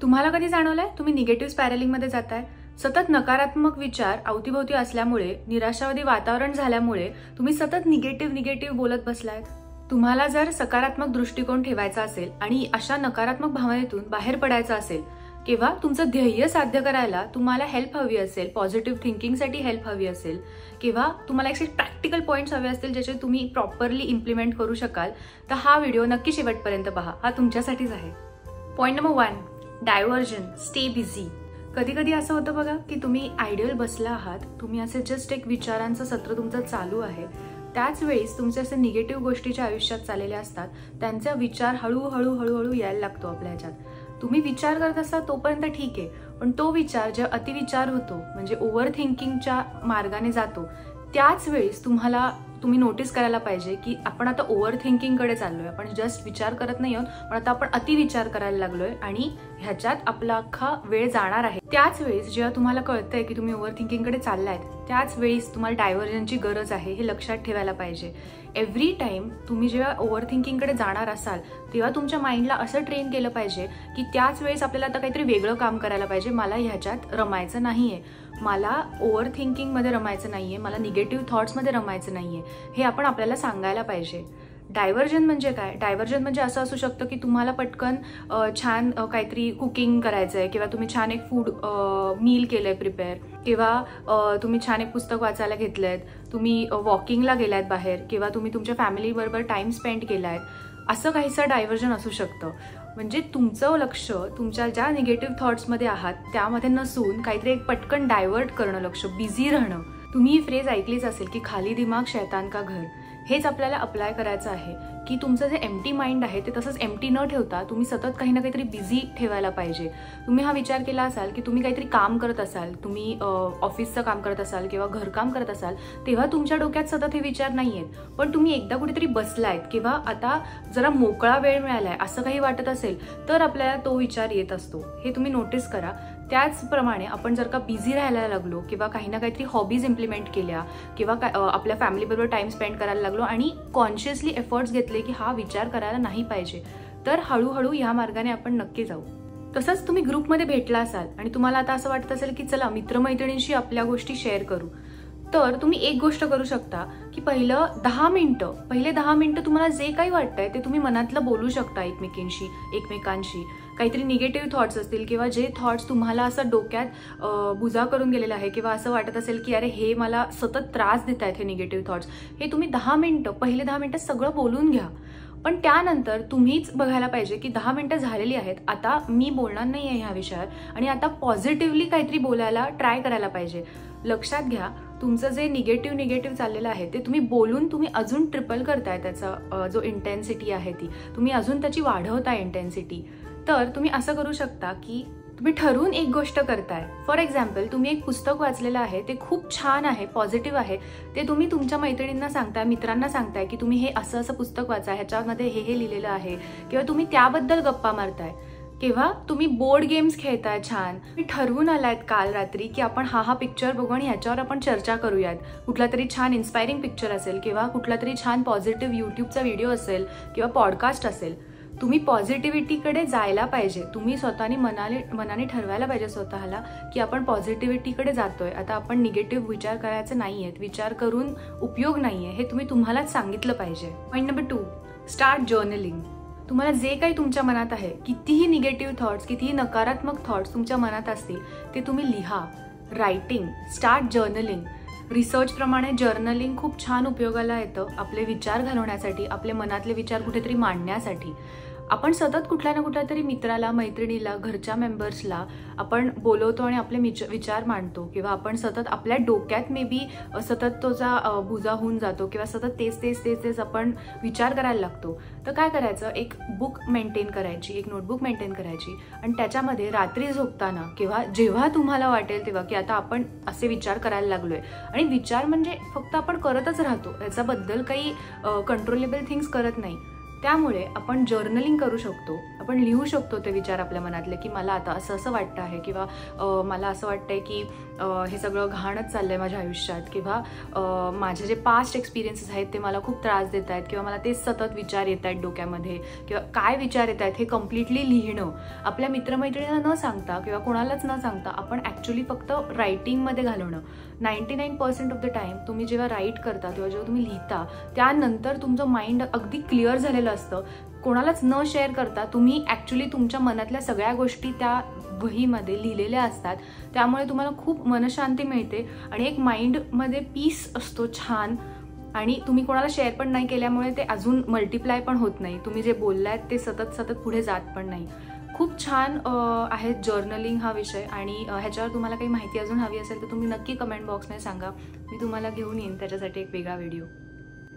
तुम्हाला कधी जाणवलंय तुम्ही निगेटिव्ह स्पायरलिंगमध्ये जाताय? सतत नकारात्मक विचार अवतीभोवती असल्यामुळे, निराशावादी वातावरण झाल्यामुळे तुम्ही सतत निगेटिव्ह बोलत बसलायत. तुम्हाला जर सकारात्मक दृष्टिकोन ठेवायचा असेल आणि अशा नकारात्मक भावनेतून बाहेर पडायचं असेल किंवा तुमचं ध्येय साध्य करायला तुम्हाला हेल्प हवी असेल, पॉझिटिव्ह थिंकिंगसाठी हेल्प हवी असेल किंवा तुम्हाला एक प्रॅक्टिकल पॉईंट्स हवे असतील ज्याचे तुम्ही प्रॉपरली इम्प्लिमेंट करू शकाल, तर हा व्हिडिओ नक्की शेवटपर्यंत पहा. हा तुमच्यासाठीच आहे. Point number 1, diversion, stay busy. कधी कधी असं होतं बघा की तुम्ही आयडियल बसला आहात, तुम्ही असे जस्ट एक विचारांचं सत्र तुमचं चालू आहे, त्याच वेळेस तुमचे असे निगेटिव्ह गोष्टीच्या आयुष्यात चाललेल्या असतात, त्यांचा विचार हळूहळू यायला लागतो आपल्या ह्याच्यात. तुम्ही विचार करत असता तोपर्यंत ठीक आहे, पण तो विचार जेव्हा अतिविचार होतो म्हणजे ओव्हर थिंकिंगच्या मार्गाने जातो, त्याच वेळेस तुम्ही नोटीस करायला पाहिजे की आपण आता ओव्हर थिंकिंगकडे चाललोय. आपण जस्ट विचार करत नाही आहोत, पण आता आपण अतिविचार करायला लागलोय आणि ह्याच्यात आपला अख्खा वेळ जाणार आहे. त्याच वेळेस जेव्हा तुम्हाला कळतंय की तुम्ही ओव्हर थिंकिंगकडे चाललायत, त्याच वेळेस तुम्हाला डायव्हर्जनची गरज आहे हे लक्षात ठेवायला पाहिजे. एव्हरी टाइम तुम्ही जेव्हा ओव्हर थिंकिंगकडे जाणार असाल तेव्हा तुमच्या माइंडला असं ट्रेन केलं पाहिजे की त्याच वेळेस आपल्याला आता काहीतरी वेगळं काम करायला पाहिजे. मला ह्याच्यात रमायचं नाहीये, मला ओव्हर थिंकिंगमध्ये रमायचं नाहीये, मला निगेटिव्ह थॉट्समध्ये रमायचं नाहीये, हे आपण आपल्याला सांगायला पाहिजे. डायव्हर्जन म्हणजे काय? डायव्हर्जन म्हणजे असं असू शकतं की तुम्हाला पटकन छान काहीतरी कुकिंग करायचंय किंवा तुम्ही छान एक फूड मील केलंय प्रिपेअर, किंवा तुम्ही छान एक पुस्तक वाचायला घेतलंय, तुम्ही वॉकिंगला गेलायत बाहेर, किंवा तुम्ही तुमच्या फॅमिलीबरोबर टाइम स्पेंड केलाय, असं काहीसं डायव्हर्जन असू शकतं. म्हणजे तुमचं लक्ष तुमच्या ज्या निगेटिव्ह थॉट्समध्ये आहात त्यामध्ये नसून काहीतरी एक पटकन डायव्हर्ट करणं, लक्ष बिझी राहणं. तुम्ही ही फ्रेज ऐकलीच असेल की खाली दिमाग शैतान का घर. हेच आपल्याला अप्लाय करायचं आहे की तुमचं जे एम्प्टी माइंड आहे ते तसंच एम्प्टी न ठेवता तुम्ही सतत काही ना काहीतरी बिझी ठेवायला पाहिजे. तुम्ही हा विचार केला असाल की तुम्ही काहीतरी काम करत असाल, तुम्ही ऑफिसचं काम करत असाल किंवा घरकाम करत असाल, तेव्हा तुमच्या डोक्यात सतत हे विचार नाही आहेत. पण तुम्ही एकदा कुठेतरी बसलायत किंवा आता जरा मोकळा वेळ मिळालाय असं काही वाटत असेल तर आपल्याला तो विचार येत असतो. हे तुम्ही नोटीस करा. त्याचप्रमाणे आपण जर का बिझी राहायला लागलो किंवा काही ना काहीतरी हॉबीज इम्प्लिमेंट केल्या किंवा आपल्या फॅमिलीबरोबर टाइम स्पेंड करायला लागलो आणि कॉन्शियसली एफर्ट्स घेतले की हा विचार करायला नाही पाहिजे, तर हळूहळू या मार्गाने आपण नक्की जाऊ. तसंच तुम्ही ग्रुपमध्ये भेटला असाल आणि तुम्हाला आता असं वाटत असेल की चला मित्रमैत्रिणींशी आपल्या गोष्टी शेअर करू, तर तुम्ही एक गोष्ट करू शकता की पहिले 10 मिनिटं तुम्हाला जे काही वाटतंय ते तुम्ही मनातलं बोलू शकता एकमेकांशी. काहीतरी निगेटिव्ह थॉट्स असतील किंवा जे थॉट्स तुम्हाला असं डोक्यात बुजा करून गेलेलं आहे किंवा असं वाटत असेल की अरे हे मला सतत त्रास देत आहेत हे निगेटिव्ह थॉट्स, हे तुम्ही पहिले 10 मिनिटं सगळं बोलून घ्या. पण त्यानंतर तुम्हीच बघायला पाहिजे की 10 मिनिटं झालेली आहेत, आता मी बोलणार नाही आहे ह्या विषयावर आणि आता पॉझिटिव्हली काहीतरी बोलायला ट्राय करायला पाहिजे. लक्षात घ्या, तुमचं जे निगेटिव्ह चाललेलं आहे ते तुम्ही बोलून तुम्ही अजून ट्रिपल करताय. त्याचा जो इंटेन्सिटी आहे ती तुम्ही अजून त्याची वाढवताय इंटेन्सिटी. तर तुम्ही असं करू शकता की तुम्ही ठरवून एक गोष्ट करताय. फॉर एक्झाम्पल, तुम्ही एक पुस्तक वाचलेलं आहे, ते खूप छान आहे, पॉझिटिव्ह आहे, ते तुम्ही तुमच्या मैत्रिणींना सांगताय, मित्रांना सांगताय की तुम्ही हे असं पुस्तक वाचा, ह्याच्यामध्ये हे लिहिलेलं आहे, किंवा तुम्ही त्याबद्दल गप्पा मारताय, किंवा तुम्ही बोर्ड गेम्स खेळताय छान. तुम्ही ठरवून आलायत काल रात्री की आपण हा पिक्चर बघू आणि ह्याच्यावर आपण चर्चा करूयात. कुठला तरी छान इन्स्पायरिंग पिक्चर असेल किंवा कुठला तरी छान पॉझिटिव्ह यूट्यूबचा व्हिडिओ असेल किंवा पॉडकास्ट असेल. तुम्ही पॉझिटिव्हिटीकडे जायला पाहिजे. तुम्ही स्वतःने मनाने ठरवायला पाहिजे स्वतःला की आपण पॉझिटिव्हिटीकडे जातोय. आता आपण निगेटिव्ह विचार करायचे नाहीयेत, विचार करून उपयोग नाहीये, हे तुम्हालाच सांगितलं पाहिजे. Point number 2, start journaling. तुम्हाला जे काही तुमच्या मनात आहे, कितीही निगेटिव्ह थॉट्स, कितीही नकारात्मक थॉट्स तुमच्या मनात असतील, ते तुम्ही लिहा. Writing, start journaling. रिसर्चप्रमाणे जर्नलिंग खूप छान उपयोगाला येतं आपले विचार घालवण्यासाठी, आपले मनातले विचार कुठेतरी मांडण्यासाठी. आपण सतत कुठल्या ना कुठल्या तरी मित्राला, मैत्रिणीला, घरच्या मेंबर्सला आपण बोलवतो आणि आपले विचार मांडतो, किंवा आपण सतत आपल्या डोक्यात मे बी सतत तोचा बुजा होऊन जातो किंवा सतत तेच आपण विचार करायला लागतो. तर काय करायचं, एक बुक मेंटेन करायची, एक नोटबुक मेंटेन करायची आणि त्याच्यामध्ये रात्री झोपताना किंवा जेव्हा तुम्हाला वाटेल तेव्हा की आता आपण असे विचार करायला लागलोय, आणि विचार म्हणजे फक्त आपण करतच राहतो, याच्याबद्दल काही कंट्रोलेबल थिंग्स करत नाही, त्यामुळे आपण जर्नलिंग करू शकतो, आपण लिहू शकतो ते विचार आपल्या मनातले, की मला आता असं असं वाटतं आहे, किंवा मला असं वाटतंय की हे सगळं घाणच चाललंय माझ्या आयुष्यात, किंवा माझे जे पास्ट एक्सपिरियन्सेस आहेत ते मला खूप त्रास देत आहेत, किंवा मला तेच सतत विचार येत आहेत डोक्यामध्ये, किंवा काय विचार येत आहेत हे कम्प्लिटली लिहिणं. आपल्या मित्रमैत्रिणींना न सांगता किंवा कोणालाच न सांगता आपण ॲक्च्युली फक्त रायटिंगमध्ये घालवणं. 99% ऑफ द टाइम तुम्ही जेव्हा राईट करता किंवा जेव्हा तुम्ही लिहिता त्यानंतर तुमचं माइंड अगदी क्लिअर झालेलं असतं. कोणालाच न शेअर करता तुम्ही ॲक्च्युली तुमच्या मनातल्या सगळ्या गोष्टी त्या वहीमध्ये लिहिलेल्या असतात. त्यामुळे तुम्हाला खूप मनशांती मिळते आणि एक माइंडमध्ये पीस असतो छान. आणि तुम्ही कोणाला शेअर पण नाही केल्यामुळे ते अजून मल्टिप्लाय पण होत नाही. तुम्ही जे बोललात ते सतत पुढे जात पण नाही. खूप छान आहे जर्नलिंग हा विषय. आणि ह्याच्यावर तुम्हाला काही माहिती अजून हवी असेल तर तुम्ही नक्की कमेंट बॉक्समध्ये सांगा, मी तुम्हाला घेऊन येईन त्याच्यासाठी एक वेगळा व्हिडिओ.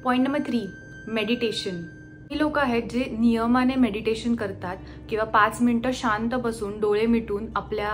Point number 3, meditation. ही लोक आहेत जे नियमाने मेडिटेशन करतात किंवा 5 मिनिटं शांत बसून डोळे मिटून आपल्या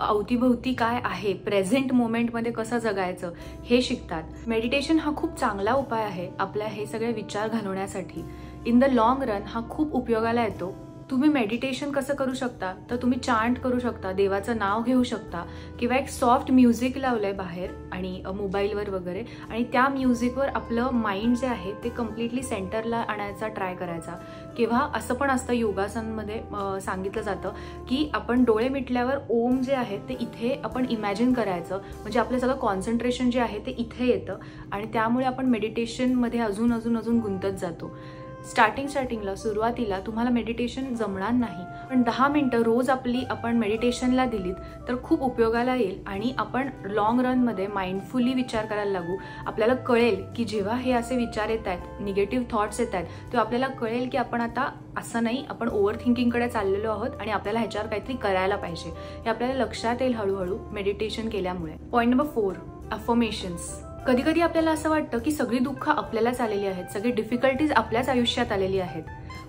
अवतीभोवती काय आहे, प्रेझेंट मोमेंटमध्ये कसं जगायचं हे शिकतात. मेडिटेशन हा खूप चांगला उपाय आहे आपल्या हे सगळे विचार घालवण्यासाठी. इन द लॉंग रन हा खूप उपयोगाला येतो. तुम्ही मेडिटेशन कसं करू शकता तर तुम्ही चांट करू शकता, देवाचं नाव घेऊ शकता, किंवा एक सॉफ्ट म्युझिक लावलंय बाहेर आणि मोबाईलवर वगैरे, आणि त्या म्युझिकवर आपलं माइंड जे आहे ते कम्प्लिटली सेंटरला आणायचा ट्राय करायचा. किंवा असं पण असतं योगासनमध्ये सांगितलं जातं की आपण डोळे मिटल्यावर ओम जे आहे ते इथे आपण इमॅजिन करायचं, म्हणजे आपलं सगळं कॉन्सन्ट्रेशन जे आहे ते इथे येतं आणि त्यामुळे आपण मेडिटेशनमध्ये अजून अजून अजून गुंतत जातो. स्टार्टिंगला सुरुवातीला तुम्हाला मेडिटेशन जमणार नाही, पण 10 मिनिटं रोज आपण मेडिटेशनला दिलीत तर खूप उपयोगाला येईल आणि आपण लॉंग रनमध्ये माइंडफुली विचार करायला लागू. आपल्याला कळेल की जेव्हा हे असे विचार येत आहेत, निगेटिव्ह थॉट्स येत आहेत, तेव्हा आपल्याला कळेल की आपण आता असं नाही, आपण ओव्हर थिंकिंगकडे चाललेलो आहोत आणि आपल्याला ह्याच्यावर काहीतरी करायला पाहिजे. हे आपल्याला लक्षात येईल हळूहळू मेडिटेशन केल्यामुळे. Point number 4, affirmations. कधी कधी आपल्याला असं वाटतं की सगळी दुःख आपल्यालाच आलेली आहेत, सगळी डिफिकल्टीज आपल्याच आयुष्यात आलेली आहेत,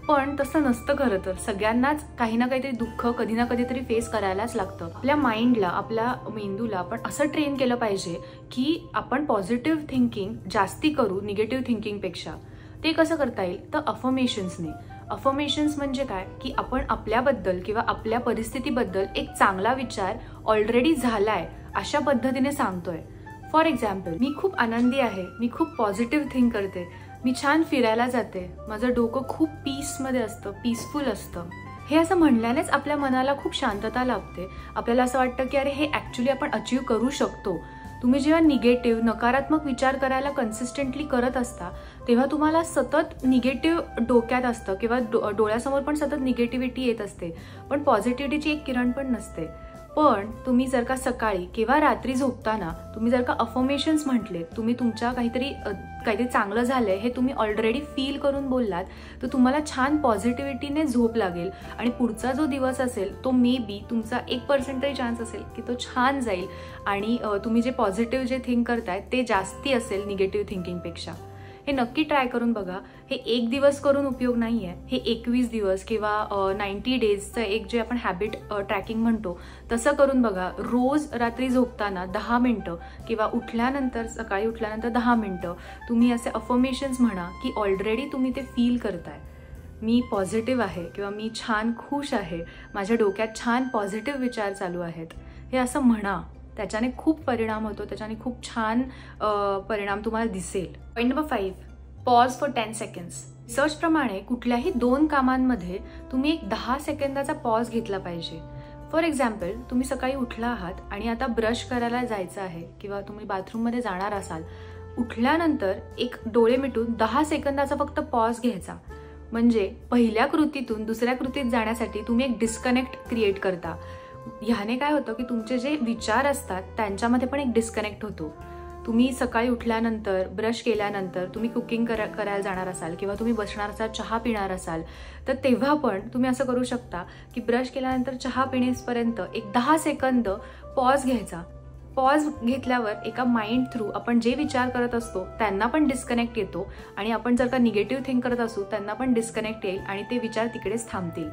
पण तसं नसतं. खरं तर सगळ्यांनाच काही ना काहीतरी दुःख कधी ना कधीतरी फेस करायलाच लागतं. आपल्या माइंडला, आपल्या मेंदूला आपण असं ट्रेन केलं पाहिजे की आपण पॉझिटिव्ह थिंकिंग जास्ती करू निगेटिव्ह थिंकिंगपेक्षा. ते कसं करता येईल तर अफर्मेशन्सने. अफर्मेशन्स म्हणजे काय की आपण आपल्याबद्दल किंवा आपल्या परिस्थितीबद्दल एक चांगला विचार ऑलरेडी झालाय अशा पद्धतीने सांगतोय. फॉर एक्झाम्पल, मी खूप आनंदी आहे, मी खूप पॉझिटिव्ह थिंक करते, मी छान फिरायला जाते, माझं डोकं खूप पीसमध्ये असतं, पीसफुल असतं. हे असं म्हणल्यानेच आपल्या मनाला खूप शांतता लाभते. आपल्याला असं वाटतं की अरे हे ॲक्च्युली आपण अचीव्ह करू शकतो. तुम्ही जेव्हा निगेटिव्ह, नकारात्मक विचार करायला कन्सिस्टंटली करत असता तेव्हा तुम्हाला सतत निगेटिव्ह डोक्यात असतं किंवा डोळ्यासमोर पण सतत निगेटिव्हिटी येत असते, पण पॉझिटिव्हिटीची एक किरण पण नसते. पण तुम्ही जर का सकाळी किंवा रात्री झोपताना तुम्ही जर का अफर्मेशन्स म्हटले, तुम्ही तुमच्या काहीतरी चांगलं झालंय हे तुम्ही ऑलरेडी फील करून बोललात, तर तुम्हाला छान पॉझिटिव्हिटीने झोप लागेल आणि पुढचा जो दिवस असेल तो मे बी तुमचा 1% तरी चान्स असेल की तो छान जाईल आणि तुम्ही जे पॉझिटिव्ह जे थिंक करताय ते जास्ती असेल निगेटिव्ह थिंकिंगपेक्षा. हे नक्की ट्राय करून बघा. हे 1 दिवस करून उपयोग नाहीये, हे 21 दिवस किंवा 90 डेजचं एक जे आपण हॅबिट ट्रॅकिंग म्हणतो तसं करून बघा. रोज रात्री झोपताना 10 मिनिटं किंवा उठल्यानंतर, सकाळी उठल्यानंतर 10 मिनिटं तुम्ही असे अफर्मेशन्स म्हणा की ऑलरेडी तुम्ही ते फील करताय. मी पॉझिटिव्ह आहे किंवा मी छान खुश आहे, माझ्या डोक्यात छान पॉझिटिव्ह विचार चालू आहेत, हे असं म्हणा. त्याच्याने खूप परिणाम होतो, त्याच्याने खूप छान परिणाम तुम्हाला दिसेल. Point number 5, pause for 10 seconds. Research प्रमाणे कुठल्याही 2 कामांमध्ये तुम्ही एक 10 सेकंदाचा पॉज घेतला पाहिजे. फॉर एक्झाम्पल, तुम्ही सकाळी उठला आहात आणि आता ब्रश करायला जायचं आहे किंवा तुम्ही बाथरूममध्ये जाणार असाल, उठल्यानंतर एक डोळे मिटून 10 सेकंदाचा फक्त पॉज घ्यायचा. म्हणजे पहिल्या कृतीतून दुसऱ्या कृतीत जाण्यासाठी तुम्ही एक डिस्कनेक्ट क्रिएट करता. ह्याने काय होतं की तुमचे जे विचार असतात त्यांच्यामध्ये पण एक डिस्कनेक्ट होतो. तुम्ही सकाळी उठल्यानंतर, ब्रश केल्यानंतर तुम्ही कुकिंग करायला जाणार असाल किंवा तुम्ही बसणार असाल, चहा पिणार असाल, तर तेव्हा पण तुम्ही असं करू शकता की ब्रश केल्यानंतर चहा पिण्यापर्यंत एक 10 सेकंद पॉज घ्यायचा. पॉज घेतल्यावर एका माइंड थ्रू आपण जे विचार करत असतो त्यांना पण डिस्कनेक्ट येतो आणि आपण जर का निगेटिव्ह थिंक करत असू त्यांना पण डिस्कनेक्ट येईल आणि ते विचार तिकडेच थांबतील.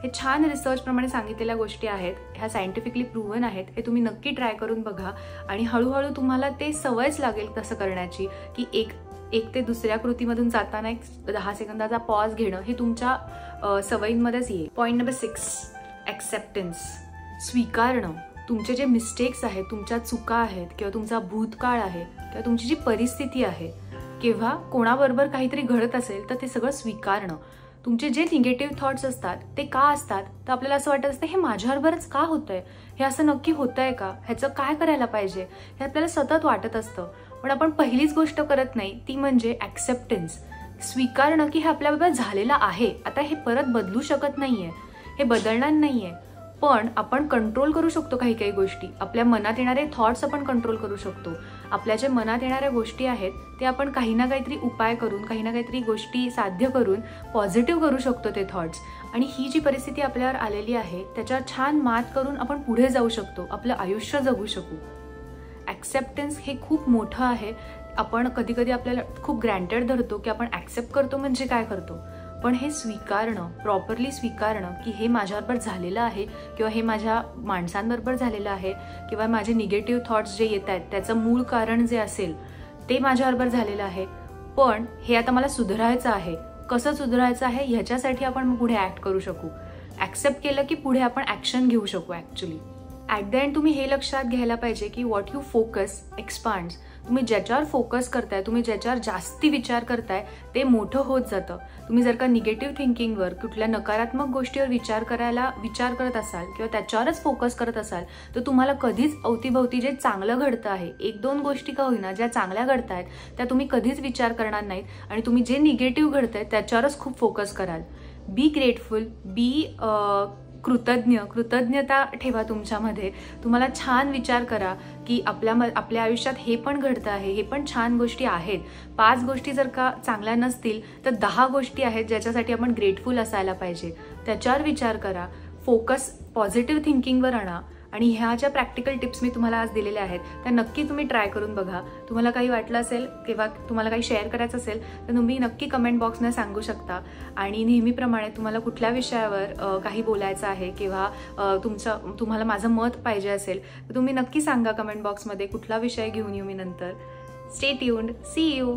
हे छान रिसर्च प्रमाणे सांगितलेल्या गोष्टी आहेत, ह्या सायंटिफिकली प्रूव्हन आहेत. हे तुम्ही नक्की ट्राय करून बघा आणि हळूहळू तुम्हाला ते सवयच लागेल तसं करण्याची की एक एक ते दुसऱ्या कृतीमधून जाताना एक 10 सेकंदाचा पॉज घेणं हे तुमच्या सवयींमध्येच येईल. Point number 6, acceptance. स्वीकारणं. तुमचे जे मिस्टेक्स आहेत, तुमच्या चुका आहेत किंवा तुमचा भूतकाळ आहे किंवा तुमची जी परिस्थिती आहे किंवा कोणाबरोबर काहीतरी घडत असेल तर ते सगळं स्वीकारणं. तुमचे जे निगेटिव्ह थॉट्स असतात ते का असतात, तर आपल्याला असं वाटत असतं हे माझ्याबरोबरच का होतंय, हे असं नक्की होतंय का, ह्याचं काय करायला पाहिजे, हे आपल्याला सतत वाटत असतं. पण आपण पहिलीच गोष्ट करत नाही ती म्हणजे ॲक्सेप्टन्स. स्वीकारणं की हे आपल्याबरोबर झालेलं आहे, आता हे परत बदलू शकत नाहीये, हे बदलणार नाहीये, पण आपण कंट्रोल करू शकतो काही काही गोष्टी. आपल्या मनात येणारे थॉट्स आपण कंट्रोल करू शकतो. आपल्या जे मनात येणाऱ्या गोष्टी आहेत ते आपण काही ना काहीतरी उपाय करून, काही ना काहीतरी गोष्टी साध्य करून पॉझिटिव्ह करू शकतो ते थॉट्स. आणि ही जी परिस्थिती आपल्यावर आलेली आहे त्याच्यावर छान मात करून आपण पुढे जाऊ शकतो, आपलं आयुष्य जगू शकू. ॲक्सेप्टन्स हे खूप मोठं आहे. आपण कधी कधी आपल्याला खूप ग्रँटेड धरतो की आपण ॲक्सेप्ट करतो म्हणजे काय करतो, पण हे स्वीकारणं, प्रॉपरली स्वीकारणं की हे माझ्याबरोबर झालेलं आहे किंवा हे माझ्या माणसांबरोबर झालेलं आहे किंवा माझे निगेटिव्ह थॉट्स जे येत आहेत त्याचं मूळ कारण जे असेल ते माझ्याबरोबर झालेलं आहे, पण हे आता मला सुधारायचं आहे. कसं सुधारायचं आहे ह्याच्यासाठी आपण पुढे ॲक्ट करू शकू. ॲक्सेप्ट केलं की पुढे आपण ॲक्शन घेऊ शकू. ॲक्च्युली ॲट द एंड तुम्ही हे लक्षात घ्यायला पाहिजे की व्हॉट यू फोकस एक्सपांड्स. तुम्ही ज्याच्यावर फोकस करताय, तुम्ही ज्याच्यावर जास्ती विचार करताय ते मोठं होत जातं. तुम्ही जर का निगेटिव्ह थिंकिंगवर, कुठल्या नकारात्मक गोष्टीवर विचार करत असाल किंवा त्याच्यावरच फोकस करत असाल तर तुम्हाला कधीच अवतीभवती जे चांगलं घडतं आहे, 1-2 गोष्टी का होईना ज्या चांगल्या घडत आहेत त्या तुम्ही कधीच विचार करणार नाहीत आणि तुम्ही जे निगेटिव्ह घडतंय त्याच्यावरच खूप फोकस कराल. बी ग्रेटफुल, बी कृतज्ञता ठेवा तुमच्यामध्ये. तुम्हाला छान विचार करा की आपल्या आयुष्यात हे पण घडतं आहे, हे पण छान गोष्टी आहेत. 5 गोष्टी जर का चांगल्या नसतील तर 10 गोष्टी आहेत ज्याच्यासाठी आपण ग्रेटफुल असायला पाहिजे. त्याच्यावर विचार करा, फोकस पॉझिटिव्ह थिंकिंगवर आणा. आणि ह्या ज्या प्रॅक्टिकल टिप्स मी तुम्हाला आज दिलेल्या आहेत त्या नक्की तुम्ही ट्राय करून बघा. तुम्हाला काही वाटलं असेल किंवा तुम्हाला काही शेअर करायचं असेल तर तुम्ही नक्की कमेंट बॉक्सने सांगू शकता. आणि नेहमीप्रमाणे तुम्हाला कुठल्या विषयावर काही बोलायचं आहे किंवा तुम्हाला माझं मत पाहिजे असेल तर तुम्ही नक्की सांगा कमेंट बॉक्समध्ये, कुठला विषय घेऊन येऊ मी नंतर. Stay tuned. See you.